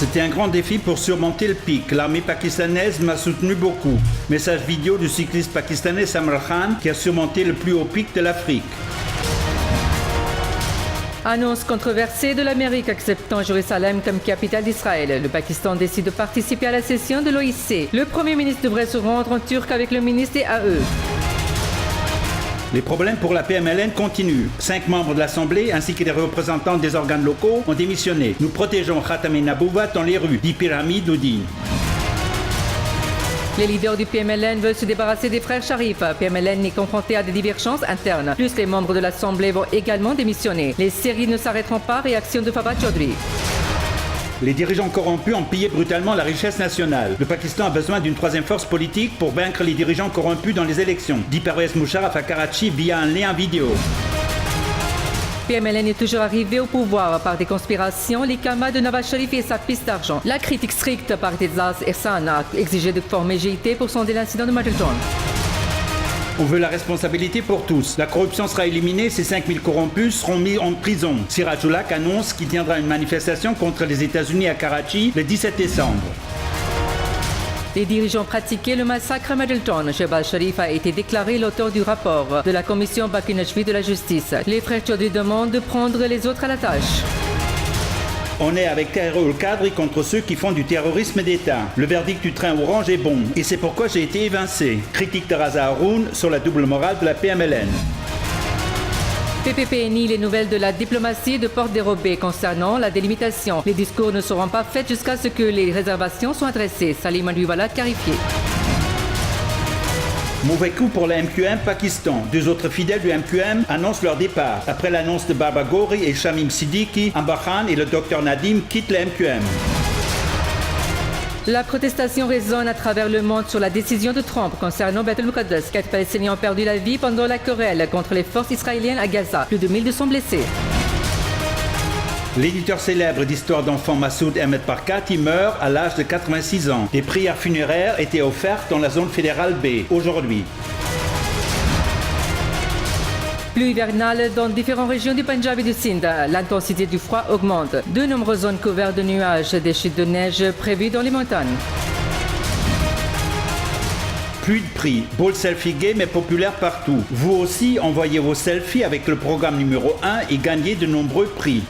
C'était un grand défi pour surmonter le pic. L'armée pakistanaise m'a soutenu beaucoup. Message vidéo du cycliste pakistanais Samar Khan qui a surmonté le plus haut pic de l'Afrique. Annonce controversée de l'Amérique acceptant Jérusalem comme capitale d'Israël. Le Pakistan décide de participer à la session de l'OIC. Le Premier ministre devrait se rendre en Turquie avec le ministre des AE. Les problèmes pour la PMLN continuent. 5 membres de l'Assemblée ainsi que des représentants des organes locaux ont démissionné. Nous protégeons Khatam et Nabouvat dans les rues, dit Pyramide Oudine. Les leaders du PMLN veulent se débarrasser des frères Sharif. PMLN est confronté à des divergences internes. Plus les membres de l'Assemblée vont également démissionner. Les séries ne s'arrêteront pas. Réaction de Fawad Chaudhry. Les dirigeants corrompus ont pillé brutalement la richesse nationale. Le Pakistan a besoin d'une troisième force politique pour vaincre les dirigeants corrompus dans les élections, dit Pervez Musharraf à Karachi via un lien vidéo. PMLN est toujours arrivé au pouvoir par des conspirations. L'Ikama de Nawaz Sharif et sa piste d'argent. La critique stricte par Tezas Ehsan a exigé de former GIT pour sonder l'incident de Middleton. On veut la responsabilité pour tous. La corruption sera éliminée, ces 5000 corrompus seront mis en prison. Sirajul Haq annonce qu'il tiendra une manifestation contre les États-Unis à Karachi le 17 décembre. Les dirigeants pratiquaient le massacre à Middleton. Shehbaz Sharif a été déclaré l'auteur du rapport de la commission Bakinashvi de la justice. Les frères Chaudhry demandent de prendre les autres à la tâche. On est avec Tahirul Kadri contre ceux qui font du terrorisme d'État. Le verdict du train orange est bon et c'est pourquoi j'ai été évincé. Critique de Raza Haroun sur la double morale de la PMLN. PPP nie les nouvelles de la diplomatie de porte dérobée concernant la délimitation. Les discours ne seront pas faits jusqu'à ce que les réservations soient adressées. Salim Andouiwala clarifié. Mauvais coup pour la MQM Pakistan. 2 autres fidèles du MQM annoncent leur départ. Après l'annonce de Baba Gori et Shamim Siddiqui, Ambar Khan et le Dr Nadim quittent la MQM. La protestation résonne à travers le monde sur la décision de Trump concernant Beit el-Muqaddas. 4 Palestiniens ont perdu la vie pendant la querelle contre les forces israéliennes à Gaza. Plus de 1200 blessés. L'éditeur célèbre d'histoire d'enfants Massoud Ahmed Parkati meurt à l'âge de 86 ans. Des prières funéraires étaient offertes dans la zone fédérale B, aujourd'hui. Pluie hivernale dans différentes régions du Punjab et du Sindh. L'intensité du froid augmente. De nombreuses zones couvertes de nuages, des chutes de neige prévues dans les montagnes. Plus de prix. Bold Selfie Game est populaire partout. Vous aussi, envoyez vos selfies avec le programme numéro 1 et gagnez de nombreux prix.